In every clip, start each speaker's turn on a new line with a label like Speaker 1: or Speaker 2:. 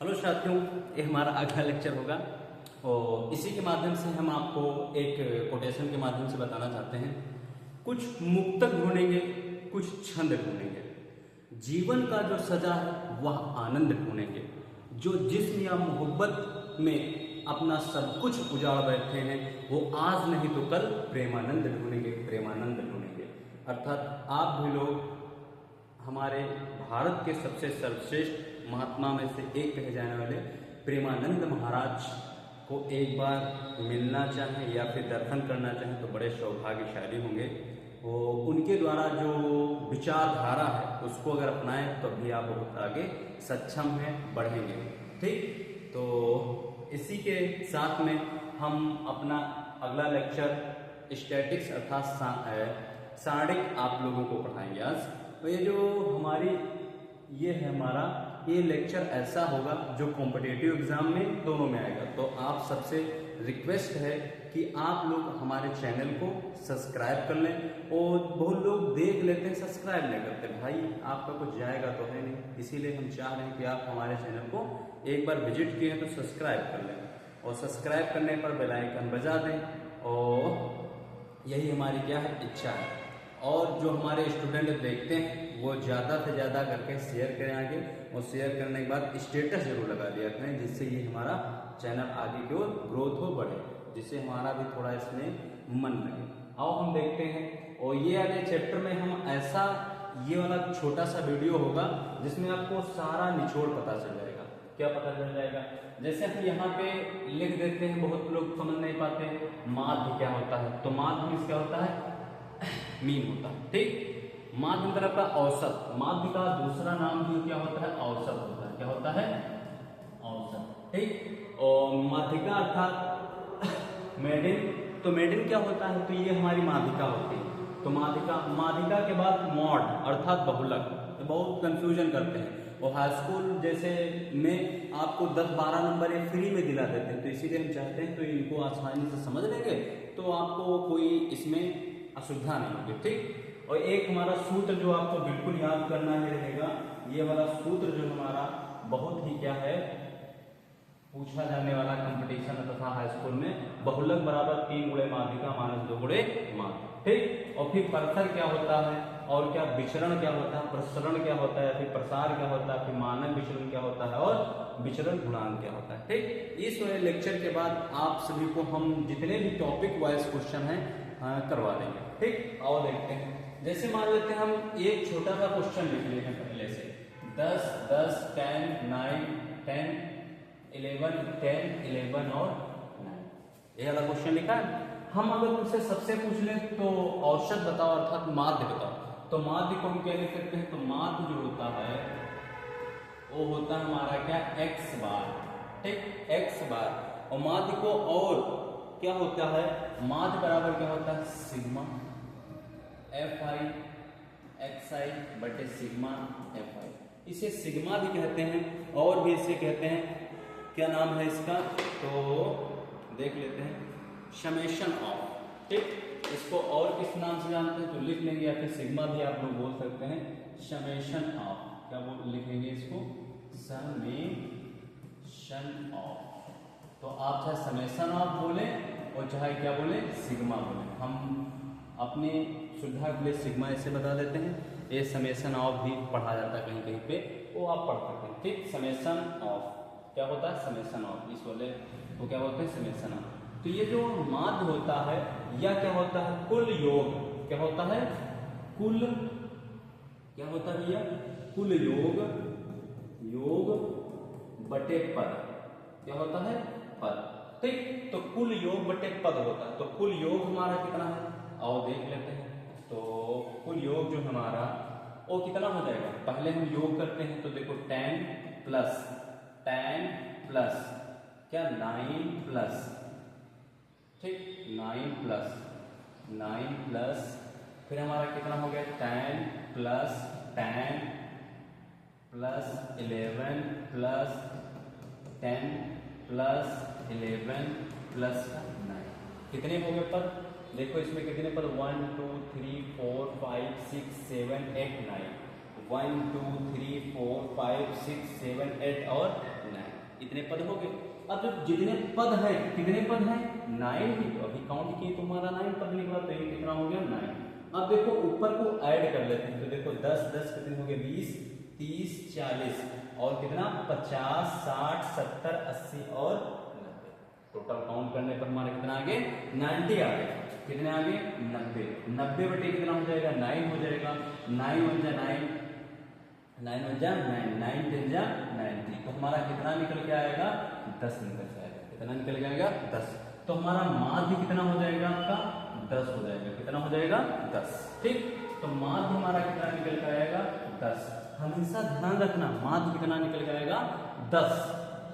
Speaker 1: Hello साथियों, ये हमारा अगला लेक्चर होगा और इसी के माध्यम से हम आपको एक कोटेशन के माध्यम से बताना चाहते हैं। कुछ मुक्तक ढूंढेंगे, कुछ छंद ढूंढेंगे। जीवन का जो सजा है वह आनंद ढूंढेंगे। जो जिस्म या मोहब्बत में अपना सब कुछ उजाड़ बैठे हैं वो आज नहीं तो कल प्रेमानंद ढूंढेंगे, प्रेमानंद ढूंढेंगे। अर्थात आप भी लोग हमारे भारत के सबसे सर्वश्रेष्ठ महात्मा में से एक कहे जाने वाले प्रेमानंद महाराज को एक बार मिलना चाहें या फिर दर्शन करना चाहें तो बड़े सौभाग्यशाली होंगे। वो उनके द्वारा जो विचारधारा है उसको अगर अपनाएं तो भी आप बहुत आगे सक्षम हैं, बढ़ेंगे। ठीक, तो इसी के साथ में हम अपना अगला लेक्चर स्टैटिक्स अर्थात सारणिक आप लोगों को पढ़ाएंगे आज। तो ये जो ये है हमारा ये लेक्चर ऐसा होगा जो कॉम्पिटिटिव एग्जाम में दोनों में आएगा। तो आप सबसे रिक्वेस्ट है कि आप लोग हमारे चैनल को सब्सक्राइब कर लें। और बहुत लोग देख लेते हैं, सब्सक्राइब नहीं करते। भाई आपका कुछ जाएगा तो है नहीं, इसीलिए हम चाह रहे हैं कि आप हमारे चैनल को एक बार विजिट किए तो सब्सक्राइब कर लें और सब्सक्राइब करने पर बेल आइकन बजा दें। और यही हमारी क्या है, इच्छा है। और जो हमारे स्टूडेंट देखते हैं वो ज़्यादा से ज़्यादा करके शेयर करें आगे, और शेयर करने के बाद स्टेटस जरूर लगा दिया करें, जिससे ये हमारा चैनल आगे की ओर ग्रोथ हो, बढ़े, जिससे हमारा भी थोड़ा इसमें मन लगे। आओ हम देखते हैं। और ये आगे चैप्टर में हम ऐसा ये वाला छोटा सा वीडियो होगा जिसमें आपको सारा निचोड़ पता चल जाएगा। क्या पता चल जाएगा? जैसे हम यहाँ पे लिख देते हैं, बहुत लोग समझ नहीं पाते माध्य क्या होता है। तो माध्य मीन्स क्या होता है, मीन होता है। ठीक, माध्य मतलब का औसत। माध्य का दूसरा नाम भी क्या होता है, औसत होता है। क्या होता है, औसत। ठीक, और माध्यिका अर्थात मेडिन। तो मेडिन क्या होता है, तो ये हमारी माध्यिका होती है। तो माध्यिका के बाद मॉड अर्थात बहुलक। तो बहुत कंफ्यूजन करते हैं और हाई स्कूल जैसे में आपको 10-12 नंबर ये फ्री में दिला देते हैं। तो इसीलिए हम चाहते हैं तो इनको आसानी से समझ लेंगे तो आपको कोई इसमें असुविधा नहीं होगी। ठीक, और एक हमारा सूत्र जो आपको बिल्कुल याद करना ही रहेगा, ये वाला सूत्र जो हमारा बहुत ही क्या है, पूछा जाने वाला कंपटीशन तथा हाई स्कूल में, बहुलक बराबर 3 गुणे माध्यिका माइनस 2 गुणे माध्य। ठीक, और फिर परसर क्या होता है, और क्या विचरण क्या होता है, प्रसरण क्या होता है, फिर प्रसार क्या होता है, फिर मानक विचरण क्या होता है और विचरण गुणांक क्या होता है। ठीक, इस वाले लेक्चर के बाद आप सभी को हम जितने भी टॉपिक वाइज क्वेश्चन है करवा देंगे। ठीक, आओ देखते हैं। जैसे मान लेते हैं हम एक छोटा सा क्वेश्चन लिख लेते हैं पहले से, 10, 10, 10, 9, 10, 11, 10, 11 और 9, ये वाला क्वेश्चन लिखा है। हम अगर उनसे सबसे पूछ लें तो औसत बताओ अर्थात माध्य बताओ, तो माध्य को हम क्या लिख सकते हैं, तो माध्य जो होता है वो होता है हमारा क्या, x बार। ठीक, x बार। और माध्य को और क्या होता है, माध्य बराबर क्या होता है, सिग्मा fi xi बटे सिग्मा fi। इसे सिग्मा भी कहते हैं और भी इसे कहते हैं, क्या नाम है इसका, तो देख लेते हैं, समेशन ऑफ। ठीक, इसको और किस नाम से जानते हैं तो लिख लेंगे, या फिर सिग्मा भी आप लोग बोल सकते हैं, समेशन ऑफ। क्या बोल लिखेंगे इसको, समेशन ऑफ। तो आप चाहे समेशन ऑफ बोले और चाहे क्या बोले, सिग्मा बोले। हम अपनी सुविधा के लिए सिग्मा ऐसे बता देते हैं। ये समेशन ऑफ भी पढ़ा जाता है कहीं कहीं पे, वो आप पढ़ सकते हैं। ठीक, समेशन ऑफ क्या होता है, समेशन ऑफ, इस वाले वो क्या होते हैं, समेशन ऑफ। तो ये जो माध्य होता है या क्या होता है, कुल योग। क्या होता है, कुल क्या होता है भैया, कुल योग, योग बटे पद। क्या होता है, पद। ठीक, तो कुल योग बटे पद होता है। तो कुल योग हमारा कितना है, आओ देख लेते हैं। तो कुल योग जो हमारा वो कितना हो जाएगा, पहले हम योग करते हैं तो देखो 10 प्लस क्या 9 प्लस, ठीक 9 प्लस फिर हमारा कितना हो गया 10 plus 10 plus 11 plus 10 plus 11 plus 9, कितने हो गए पद, देखो इसमें कितने पद, 1 2 3 4 5 6 7 8 9, 1 2 3 4 5 6 7 8 और 9। इतने पद हो गए। अब जब जितने पद हैं, कितने पद हैं 9 ही, तो अभी काउंट किए तो हमारा 9 पद निकला, तो ये कितना हो गया 9। अब देखो ऊपर को ऐड कर लेते हैं, तो देखो 10 10 कितने हो गए 20 30 40 और कितना 50 60 70 80 और 90। टोटल काउंट करने पर हमारे कितना आ गए 90 आ गए। कितने आ गए 90। 90 बटे कितना हो जाएगा 9 हो जाएगा। 9 1 जा 9, 9 1 जा 9, 9 10 जा 90। तो हमारा कितना निकल के आएगा 10 निकल के आएगा। कितना निकल के आएगा 10। तो हमारा माध्य कितना हो जाएगा आपका 10 हो जाएगा। कितना हो जाएगा 10। ठीक, तो माध्य हमारा कितना निकल के आएगा 10। हमेशा ध्यान रखना माध्य कितना निकल के आएगा 10।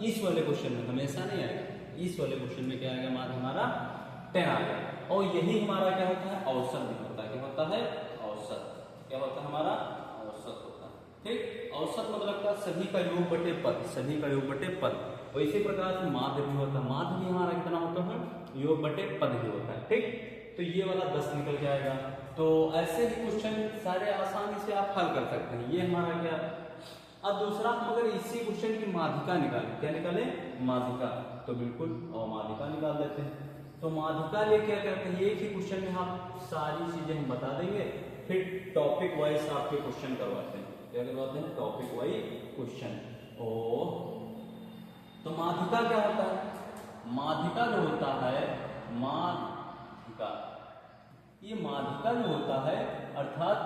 Speaker 1: इस वाले क्वेश्चन में हमेशा नहीं आएगा, इस वाले क्वेश्चन में क्या आएगा माध्य हमारा 10 आ गया। और यही हमारा क्या होता है औसत भी होता है। क्या होता है औसत। क्या होता है हमारा औसत होता है। ठीक, औसत मतलब क्या सभी का योग बटे पद, सभी का योग बटे पद। और इसी प्रकार से माध्य भी होता है। माध्य भी हमारा कितना होता है योग बटे पद ही होता है। ठीक, तो ये वाला 10 निकल के आएगा। तो ऐसे ही क्वेश्चन सारे आसानी से आप हल कर सकते हैं। ये हमारा क्या। अब दूसरा हम अगर इसी क्वेश्चन की माध्यिका निकालें, क्या निकालें माध्यिका, तो बिल्कुल और माध्यिका निकाल देते हैं। तो माध्यिका लिए क्या करते हैं एक ही क्वेश्चन में आप सारी चीजें हम बता देंगे, फिर टॉपिक वाइज आपके क्वेश्चन करवाते हैं। क्या करवाते हैं टॉपिक वाइज क्वेश्चन। तो माध्यिका क्या होता है, माध्यिका जो होता है माध्यिका, ये माध्यिका जो होता है अर्थात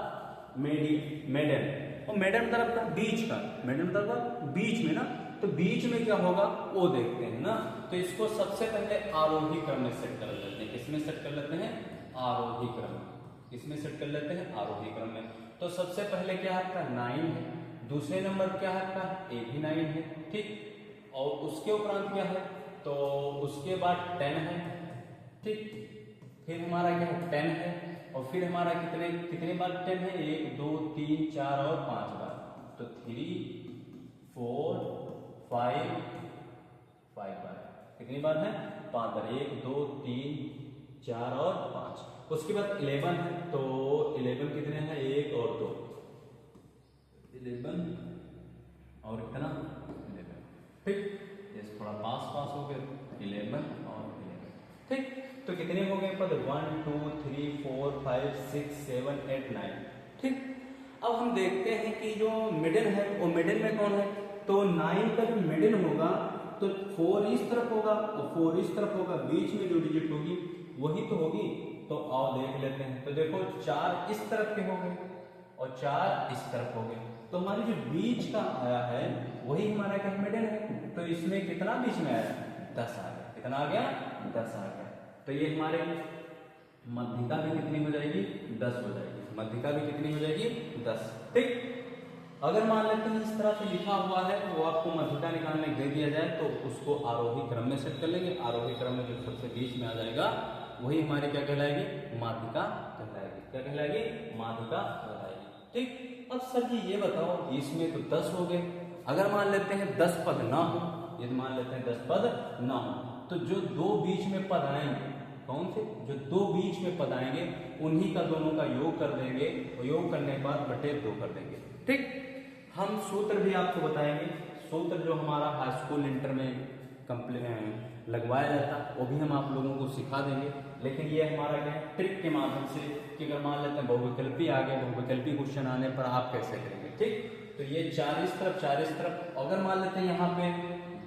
Speaker 1: मेडन, और मेडन मतलब का बीच का, मेडन मतलब बीच में ना, तो बीच में क्या होगा वो देखते हैं ना। तो इसको सबसे पहले आरोही क्रम में सेट कर लेते हैं। किसमें सेट कर लेते हैं आरोही क्रम में। किसमें सेट कर लेते हैं आरोही क्रम में। तो सबसे पहले क्या है आपका 9 है, दूसरे नंबर क्या है आपका ए भी 9 है। ठीक, और उसके उपरांत क्या है तो उसके बाद 10 है। ठीक, फिर हमारा क्या है 10 है, और फिर हमारा कितने बार 10 है 1 2 3 4 और 5 बार। तो 3 4 5 बार। कितनी बार है 5 बार। 1 2 3 4 और 5। उसके बाद 11 है, तो 11 कितने हैं 1 और 2, 11 और कितना 11। ठीक, ये थोड़ा पास हो गए 11 और 11। ठीक, तो कितने हो गए पद 1 2 3 4 5 6 7 8 9। ठीक, अब हम देखते हैं कि जो मिडिल है वो मिडिल में कौन है, तो 9 का जो मिडिल होगा तो 4 इस तरफ होगा और 4 इस तरफ होगा, बीच में जो डिजिट होगी वही तो होगी। तो आओ देख लेते हैं। तो देखो 4 इस तरफ के हो गए और 4 इस तरफ हो गए, तो हमारी जो बीच का आया है वही हमारा क्या मिडिल है। तो इसमें कितना बीच में आया 10 आ गया। कितना आ गया 10 आ गया। तो ये हमारे मध्यिका भी कितनी हो जाएगी 10 हो जाएगी। मध्यिका भी कितनी हो जाएगी 10। ठीक, अगर मान लेते हैं इस तरह से लिखा हुआ है वो आपको मध्यिका निकालने दे दिया जाए तो उसको आरोही क्रम में सेट कर लेंगे। आरोही क्रम में जो सबसे बीच में आ जाएगा वही हमारी क्या कहलाएगी माध्यिका कहलाएगी। क्या कहलाएगी माध्यिका कहलाएगी। ठीक, अब सर जी ये बताओ इसमें तो 10 हो गए, अगर मान लेते हैं 10 पद ना हो, यदि मान लेते हैं 10 पद ना हो, तो जो 2 बीच में पद आएंगे कौन से, जो 2 बीच में पद आएंगे उन्हीं का दोनों का योग कर देंगे, और योग करने के बाद बटे 2 कर देंगे। ठीक, हम सूत्र भी आपको बताएंगे। सूत्र जो हमारा हाई स्कूल इंटर में लगवाया जाता वो भी हम आप लोगों को सिखा देंगे। लेकिन ये हमारा क्या है ट्रिक के माध्यम से कि अगर मान लेते हैं बहुविकल्पी आ गए, बहुविकल्पी क्वेश्चन आने पर आप कैसे करेंगे। ठीक, तो ये 4 इस तरफ 4 इस तरफ, अगर मान लेते हैं यहाँ पे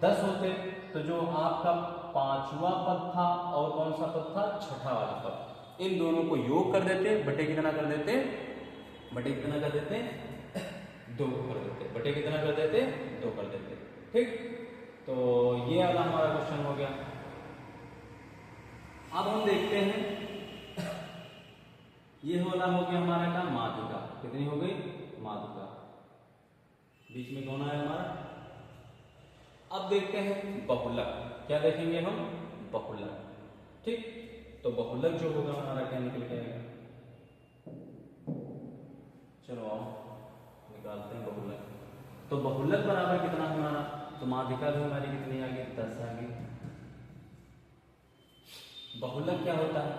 Speaker 1: 10 होते तो जो आपका 5वां पद था और कौन सा पद था 6ठा वाला पद, इन दोनों को योग कर देते, बटे कितना कर देते, बटे कितना कर देते 2 कर देते, बटे कितना कर देते 2 कर देते। ठीक, तो ये वाला हमारा क्वेश्चन हो गया। अब हम देखते हैं ये वाला हो गया हमारा का माध्यिका। कितनी हो गई माध्यिका, बीच में कौन आया हमारा। अब देखते हैं बहुलक। क्या देखेंगे हम बहुलक। ठीक, तो बहुलक जो होगा हमारा क्या निकल के आएगा, चलो आओ निकालते हैं बहुलक। तो बहुलक बराबर कितना हमारा, तो माध्यिका भी हमारी कितनी आ गई 10 आ गई। बहुलक क्या होता है,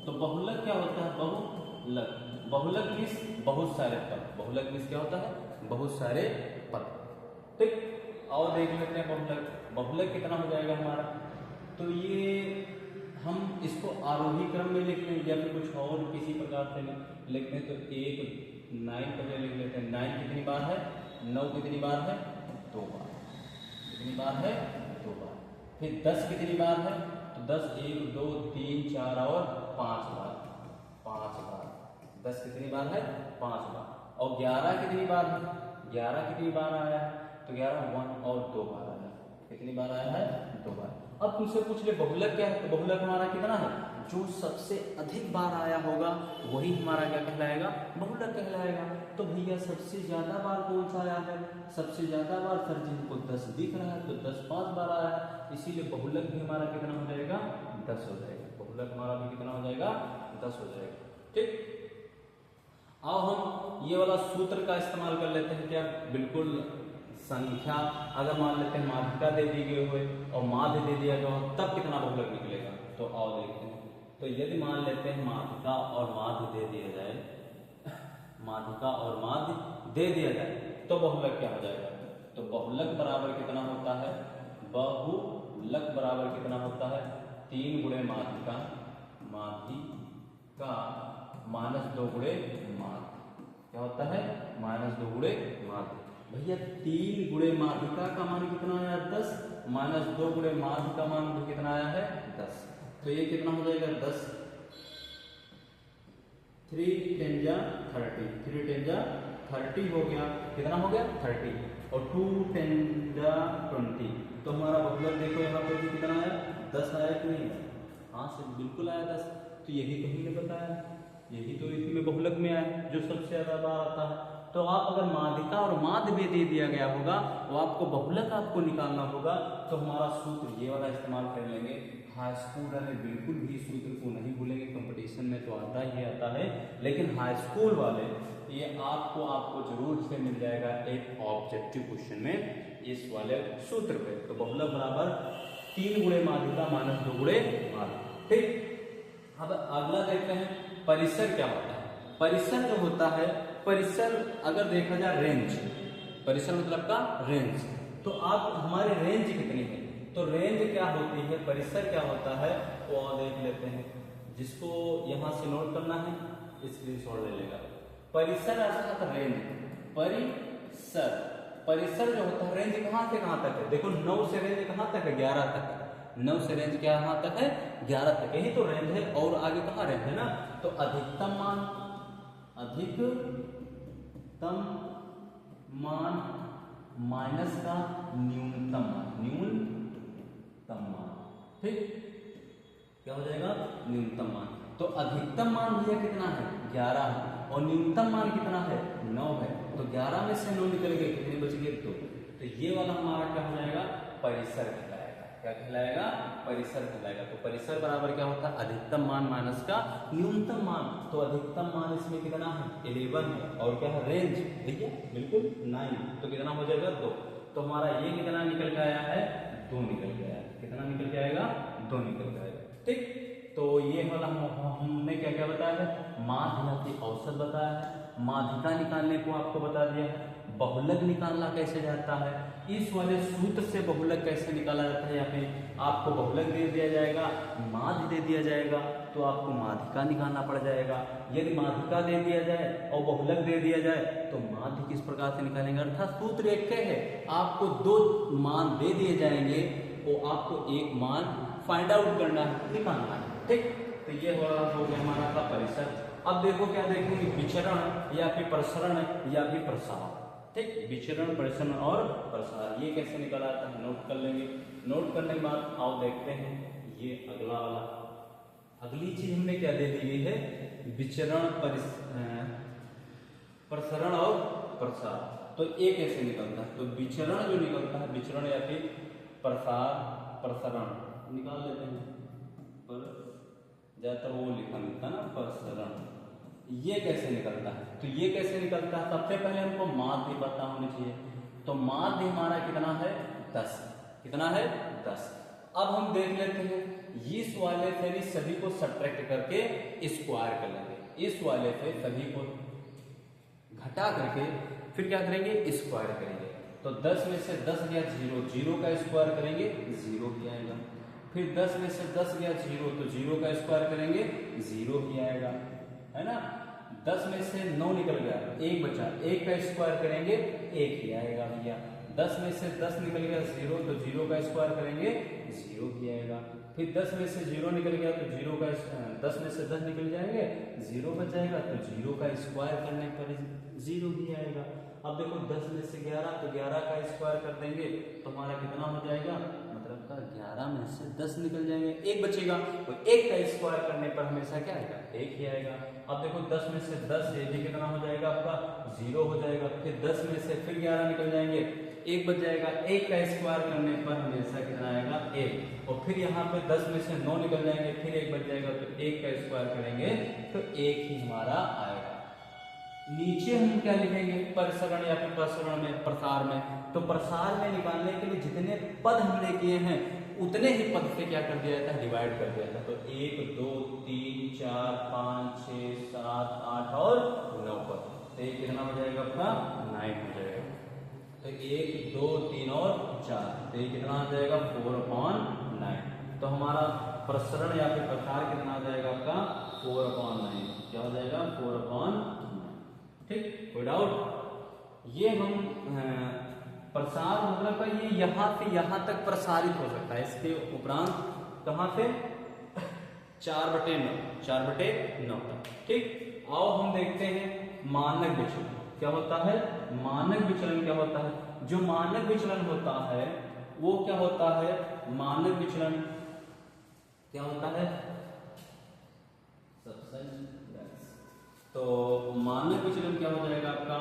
Speaker 1: तो बहुलक क्या होता है बहुलक, बहुलक मीन्स बहुत सारे पद, बहुलक मीन्स क्या होता है बहुत सारे पद। ठीक, और देख लेते हैं बहुलक। बहुलक कितना हो जाएगा हमारा, तो ये हम इसको आरोही क्रम में लिख लें या फिर कुछ और किसी प्रकार से लिखते हैं। तो 9 पहले लिख लेते हैं। 9 कितनी बार है, 9 कितनी बार है, 2 बार। कितनी बार है, 2 बार। फिर 10 कितनी बार है, तो 10 1 2 3 4 और 5 बार, 5 बार। 10 कितनी बार है, 5 बार। और 11 कितनी बार है, 11 कितनी बार आया है, तो 11 1 और 2 बार आया है। कितनी बार आया है, 2 बार। अब तुमसे पूछ ले बहुलक क्या है, तो बहुलक हमारा कितना है, जो सबसे अधिक बार आया होगा वही हमारा क्या कहलाएगा, बहुलक कहलाएगा। तो भैया सबसे ज्यादा बार कौन सा आया है, सबसे ज्यादा बार सर जिनको 10 दिख रहा है, तो 10 5 बार आया है, इसीलिए बहुलक भी हमारा कितना हो जाएगा, 10 हो जाएगा। बहुलक हमारा भी कितना हो जाएगा, 10 हो जाएगा। ठीक, अब हम ये वाला सूत्र का इस्तेमाल कर लेते हैं। क्या, बिल्कुल संख्या अगर मान लेते हैं माध्यिका दे दी गई हो और माध्य दे दिया गया हो, तब कितना बहुलक निकलेगा। तो आओ देखते हैं। तो यदि मान लेते हैं माध्यिका और माध्य दे दिया जाए, माध्यिका और माध्य दे दिया जाए, तो बहुलक क्या हो जाएगा, तो बहुलक बराबर कितना होता है, बहुलक बराबर कितना होता है, 3 गुणे माध्यिका, माध्यिका माइनस 2 गुणे माध्य। क्या होता है, -2 गुणे माध्य। भैया 3 गुणे माध्यिका का मान कितना आया, 10, -2 गुणे माध्य का मान भी कितना आया है, 10। तो ये कितना हो जाएगा, 10, 3 10 जा 30, 3 10 जा 30 हो गया। कितना हो गया, 30, और 2 10 जा 20। तो हमारा बहुलक देखो यहाँ पे भी कितना आया, 10 आया कि नहीं, हाँ से बिल्कुल आया 10। तो यही तो हमने बताया, यही तो इसमें बहुलक में आया जो सबसे ज्यादा बार आता है। तो आप अगर माध्यिका और माध्य भी दे दिया गया होगा, वो आपको बहुलक आपको निकालना होगा, तो हमारा सूत्र ये वाला इस्तेमाल कर लेंगे। हाई स्कूल वाले बिल्कुल भी सूत्र को नहीं भूलेंगे, कंपटीशन में तो आता ही आता है, लेकिन हाई स्कूल वाले ये आपको जरूर से मिल जाएगा एक ऑब्जेक्टिव क्वेश्चन में इस वाले सूत्र पे। तो बहुलक बराबर 3 गुणे माध्यिका -2 गुणे माध्य। ठीक, अब अगला देखते हैं परिसर क्या होता है। परिसर जो होता है, परिसर अगर देखा जाए रेंज, परिसर मतलब का रेंज, तो आप हमारी रेंज कितनी है, तो रेंज क्या होती है, परिसर क्या होता है वो देख लेते हैं। जिसको यहां से नोट करना है स्क्रीनशॉट ले लेगा। परिसर अर्थात रेंज, परिसर, परिसर जो होता है रेंज कहां से कहां तक है, देखो 9 से रेंज कहां तक है, 11 तक है। 9 से रेंज क्या कहां तक है, 11 तक, यही तो रेंज है, और आगे कहां रेंज है ना। तो अधिकतम मान, अधिकतम मान माइनस का न्यूनतम मान, न्यूनतम मान। ठीक, क्या हो जाएगा, न्यूनतम मान। तो अधिकतम मान भैया कितना है, 11 है, और न्यूनतम मान कितना है, 9 है। तो 11 में से 9 निकल गए, कितने बच गए, 2। तो ये वाला हमारा क्या हो जाएगा, परिसर कहलाएगा। क्या कहलाएगा, परिसर कहलाएगा। तो परिसर बराबर क्या होता है, अधिकतम मान माइनस का न्यूनतम मान। तो अधिकतम मान इसमें कितना है, 11 है, और क्या है, रेंज भैया बिल्कुल 9। तो कितना हो जाएगा, 2। तो हमारा ये कितना निकल के आया है, 2 निकल के आया। कितना निकल के आएगा, 2 निकल के आएगा। ठीक, तो ये वाला हमने क्या क्या बताया है, माध्यिका की औसत बताया है, माध्यिका निकालने को आपको बता दिया है, बहुलक निकालना कैसे जाता है, इस वाले सूत्र से बहुलक कैसे निकाला जाता है। या फिर आपको बहुलक दे दिया जाएगा, माध्य दे दिया जाएगा, तो आपको माध्यिका निकालना पड़ जाएगा। यदि माध्यिका दे दिया जाए और बहुलक दे दिया जाए, तो माध्य किस प्रकार से निकालेंगे, अर्थात सूत्र एक है, आपको 2 मान दे दिए जाएंगे, तो आपको एक मान फाइंड आउट करना है, निकालना है। ठीक, तो ये हो गया हमारा था परिसर। अब देखो क्या देखेंगे, विचरण या फिर प्रसरण या फिर प्रसार। ठीक, विचरण, प्रसरण और प्रसार, ये कैसे निकल आता है, नोट कर लेंगे। नोट करने के बाद आओ देखते हैं ये अगला वाला, अगली चीज हमने क्या दे दी गई है, विचरण, प्रसरण और प्रसार। तो ये कैसे निकलता है, तो विचरण जो निकलता है, विचरण या फिर प्रसार, प्रसरण निकाल लेते हैं। पर ज्यादातर वो लिखा मिलता है ना, प्रसरण। ये कैसे निकलता है, तो ये कैसे निकलता है, सबसे पहले हमको माध्य पता होनी चाहिए। तो माध्य हमारा कितना है, 10। कितना है, 10। अब हम देख लेते हैं, इस वाले से भी सभी को सब्ट्रैक्ट करके स्क्वायर कर लेंगे, इस वाले से सभी को घटा करके फिर क्या करेंगे, स्क्वायर करेंगे। तो 10 में से 10 गया 0, 0 का स्क्वायर करेंगे 0 ही आएगा। फिर 10 में से 10 गया 0, तो 0 का स्क्वायर करेंगे 0 ही आएगा, है ना। 10 में से 9 निकल गया, 1 बचा, 1 का स्क्वायर करेंगे 1 ही आएगा भैया। 10 में से 10 निकल गया 0, तो 0 का स्क्वायर करेंगे 0 ही आएगा। फिर 10 में से 0 निकल गया तो 10 में से 10 निकल जाएंगे, 0 बच जाएगा, तो 0 का स्क्वायर करने पर 0 ही आएगा। अब देखो 10 में से 11, तो 11 का स्क्वायर कर देंगे तो हमारा कितना हो जाएगा, मतलब का 11 में से 10 निकल जाएंगे, 1 बचेगा, तो 1 का स्क्वायर करने पर हमेशा क्या आएगा, 1 ही आएगा। अब देखो 10 में से 10, ये भी कितना हो जाएगा आपका 0 हो जाएगा। फिर 10 में से फिर 11 निकल जाएंगे, 1 बच जाएगा, 1 का स्क्वायर करने पर हमेशा कितना आएगा 1। और फिर यहाँ पे 10 में से 9 निकल जाएंगे, फिर 1 बच जाएगा, तो 1 का स्क्वायर करेंगे तो 1 ही हमारा आएगा। नीचे हम क्या लिखेंगे, परिसरण या फिर प्रसरण में, प्रसार में। तो प्रसार में निकालने के लिए जितने पद हमने किए हैं उतने ही पद से क्या कर दिया जाता है, डिवाइड कर दिया जाता है। तो 1 2 3 4 5 6 7 8 और 9 पद, तो ये कितना हो जाएगा अपना 9 हो जाएगा। तो 1 2 3 और 4, तो ये कितना आ जाएगा 4/9। तो हमारा प्रसरण या फिर प्रसार कितना आ जाएगा आपका 4/9, क्या हो जाएगा 4/9। ठीक, कोई डाउट। ये हम प्रसार मतलब का ये यहाँ से यहाँ तक प्रसारित हो सकता है, इसके उपरांत कहाँ से 4/9 तक। ठीक, आओ हम देखते हैं मानक विचलन क्या होता है। मानक विचलन क्या होता है, जो मानक विचलन होता है वो क्या होता है, मानक विचलन क्या होता है, तो मानक विचलन क्या हो जाएगा आपका,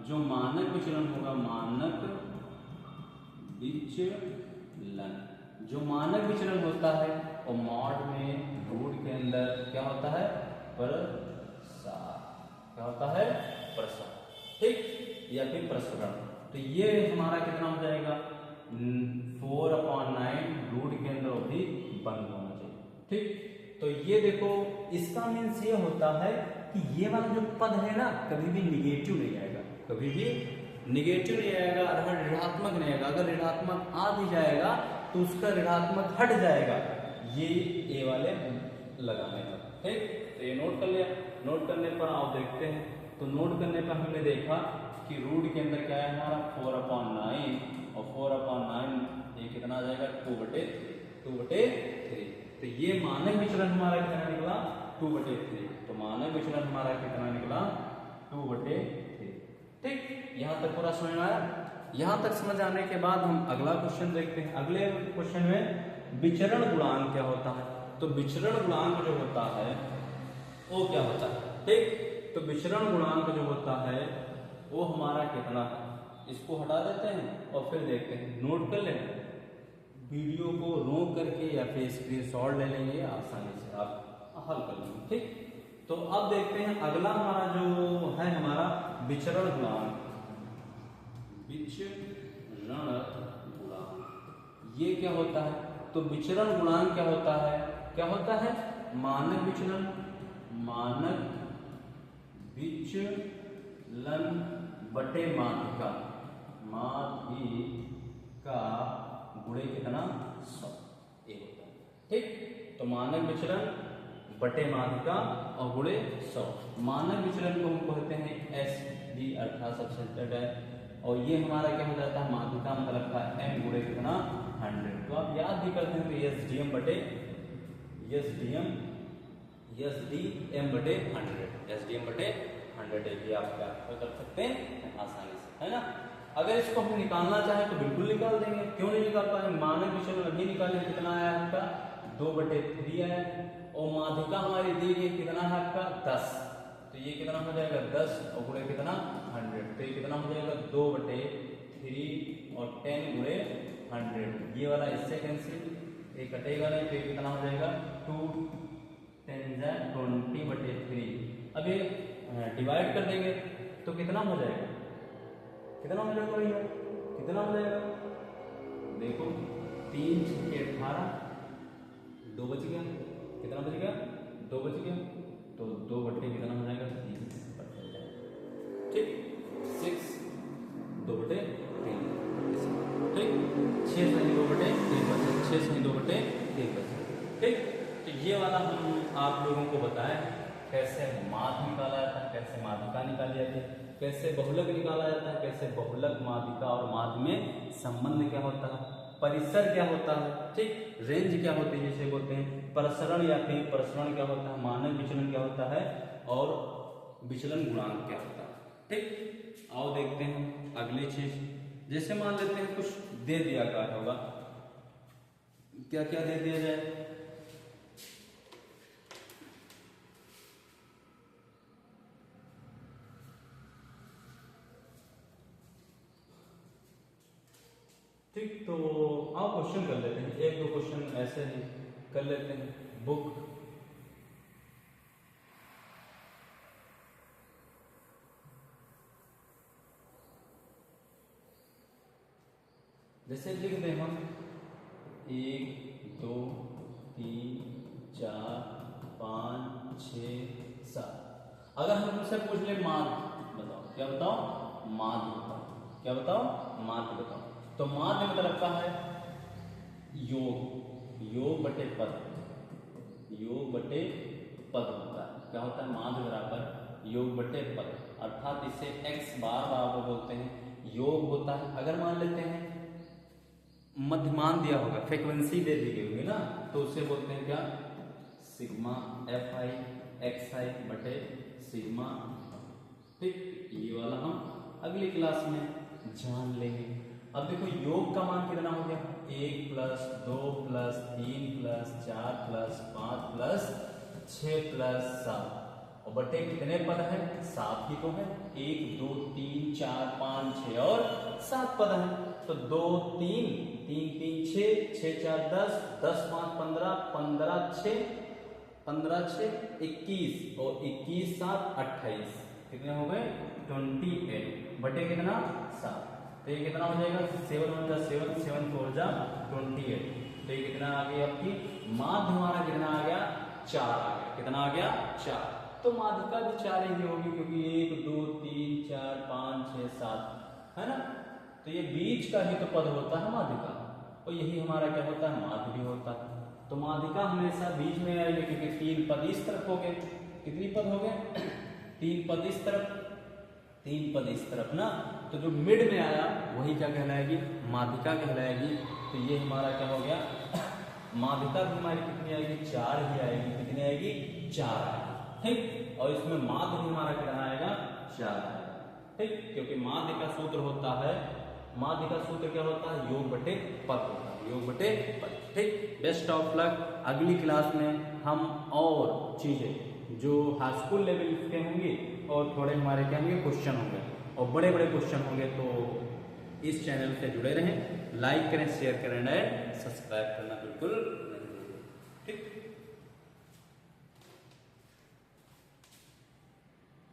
Speaker 1: जो मानक विचलन होगा, मानक विचलन, जो मानक विचलन होता है और मॉड में रूट के अंदर क्या होता है, प्रसार, क्या होता है प्रसार। ठीक, या फिर प्रसरण। तो ये हमारा कितना हो जाएगा 4/9, रूट के अंदर भी बंद होना चाहिए। ठीक, तो ये देखो इसका मीन्स ये होता है कि ये वाला जो पद है ना कभी भी निगेटिव नहीं आएगा, कभी भी निगेटिव नहीं आएगा, अगर ऋणात्मक नहीं आएगा। अगर ऋणात्मक आ भी जाएगा तो उसका ऋणात्मक हट जाएगा, ये वाले लगाने पर। ठीक, तो ये नोट कर लिया। नोट करने पर आप देखते हैं, तो नोट करने पर हमने देखा कि रूट के अंदर क्या है हमारा 4/9, और 4/9 ये कितना आ जाएगा 2/3। तो ये मानक विचलन हमारा कितना निकला 2/3। तो मानक विचलन हमारा कितना निकला 2/3। ठीक, यहाँ तक पूरा समझ में आया। यहाँ तक समझ आने के बाद हम अगला क्वेश्चन देखते हैं। अगले क्वेश्चन में विचरण गुणांक क्या होता है। तो विचरण गुणांक जो होता है वो क्या होता है। ठीक, तो विचरण गुणांक जो होता है वो हमारा कितना है, इसको हटा देते हैं और फिर देखते हैं। नोट कर लेना, वीडियो को रोक करके या फिर स्क्रीनशॉट ले लेंगे, आसानी से आप हल कर लेंगे। ठीक, तो अब देखते हैं अगला हमारा जो है हमारा विचरण गुणांक। विचरण गुणांक ये क्या होता है, तो विचरण गुणांक क्या होता है, क्या होता है मानक विचलन, मानक विचलन बटे माध्यिका, माध्यिका गुणे कितना 100 ये होता है। ठीक, तो मानक विचलन बटे माध्यिका और गुणे 100। मानक विचलन को हम कहते हैं SD अर्थात सबसेंटेड है, और ये हमारा क्या हो जाता है माध्यिका मतलब का M गुणे कितना 100। तो आप याद भी करते हैं तो SDM बटे 100 ये आप क्या कर सकते हैं आसानी से, है ना। अगर इसको हम निकालना चाहें तो बिल्कुल निकाल देंगे, क्यों नहीं निकाल पाए। मानक विचलन अभी निकालने कितना आया आपका 2/3 आया, और माध्यिका हमारी दी गई कितना है आपका 10, तो ये कितना हो जाएगा 10 और गुणे कितना 100, तो ये कितना हो जाएगा 2/3 और 10 गुणे 100। ये वाला इससे कैंसिल, ये कटेगा नहीं, तो ये कितना हो जाएगा 2 10 20/3। अब ये डिवाइड कर देंगे तो कितना हो जाएगा, कितना हो जाएगा भैया, कितना हो जाएगा, देखो 3 6 18, 2 बच गया, कितना बच गया 2 बच गया, तो 2/3 कितना हो जाएगा 3 बच जाएगा। ठीक, 6 2/3। कैसे माध्य निकाला जाता है, कैसे माध्यिका निकाली जाती है, कैसे बहुलक निकाला जाता है, कैसे बहुलक माध्यिका और माध्य में संबंध क्या होता है, परिसर क्या होता है, ठीक, रेंज क्या होती है जिसे बोलते हैं, प्रसरण या फिर प्रसरण क्या होता है, मानक विचलन क्या होता है और विचलन गुणांक क्या होता है। ठीक, आओ देखते हैं अगली चीज। जैसे मान लेते हैं कुछ दे दिया गया होगा, क्या क्या दे दिया जाए, ठीक, तो आओ क्वेश्चन कर लेते हैं, एक दो क्वेश्चन ऐसे ही कर लेते हैं। बुक जैसे लिख दें हम 1 2 3 4 5 6 7। अगर हम उनसे पूछ ले माध्य बताओ, क्या बताओ, माध्य बताओ, क्या बताओ, माध्य बताओ, तो माध्य मतलब क्या है, योग, योग बटे पद, योग बटे पद होता है। क्या होता है, माध्य बराबर योग बटे पद, अर्थात इसे x बार बराबर बोलते हैं, योग होता है। अगर मान लेते हैं मध्यमान दिया होगा, फ्रीक्वेंसी दे दी गई होगी ना, तो उसे बोलते हैं क्या, सिग्मा fi xi बटे सिग्मा। ठीक, ये वाला हम अगली क्लास में जान लेंगे। अब देखो योग का मान कितना हो गया, 1 + 2 + 3 + 4 + 5 + 6 + 7 और बटे कितने पद हैं, 7 ही तो है, 1 2 3 4 5 6 और 7 पद हैं। तो 2 3 3 3 6 6 4 10 10 5 15 15 6 15 6 21 और 21 7 28, कितने हो गए, 28 बटे कितना, 7। तो ये कितना हो जाएगा, 7 × 1 = 7 7 × 4 = 28। तो ये कितना आ गया, आपकी माध्य हमारा कितना आ गया, 4 आ गया, कितना आ गया, 4। तो माध्यिका भी 4 ही होगी, क्योंकि 1 2 3 4 5 6 7 है ना, तो ये बीच का ही तो पद होता है माध्यिका, और यही हमारा क्या होता है, माध्य भी होता है। तो माध्यिका हमेशा बीच में आएगी, क्योंकि 3 पद इस तरफ हो गए, कितनी पद हो गए, 3 पद इस तरफ, 3 पद इस तरफ ना, तो जो मिड में आया वही क्या कहलाएगी, माध्यिका कहलाएगी। तो ये हमारा क्या हो गया, माध्यिका भी हमारी कितनी आएगी, 4 ही आएगी, कितनी आएगी, 4 आएगी। ठीक, और इसमें माध्य भी हमारा कितना आएगा, 4 आएगा। ठीक, क्योंकि माध्य का सूत्र होता है, माध्य का सूत्र क्या होता है, योग बटे पद होता है, योग बटे पद। ठीक, बेस्ट ऑफ लक। अगली क्लास में हम और चीजें जो हाई स्कूल लेवल के होंगे और थोड़े हमारे क्या होंगे, क्वेश्चन होंगे और बड़े बड़े क्वेश्चन होंगे। तो इस चैनल से जुड़े रहें, लाइक करें, शेयर करें, सब्सक्राइब करना बिल्कुल नहीं भूलें। ठीक।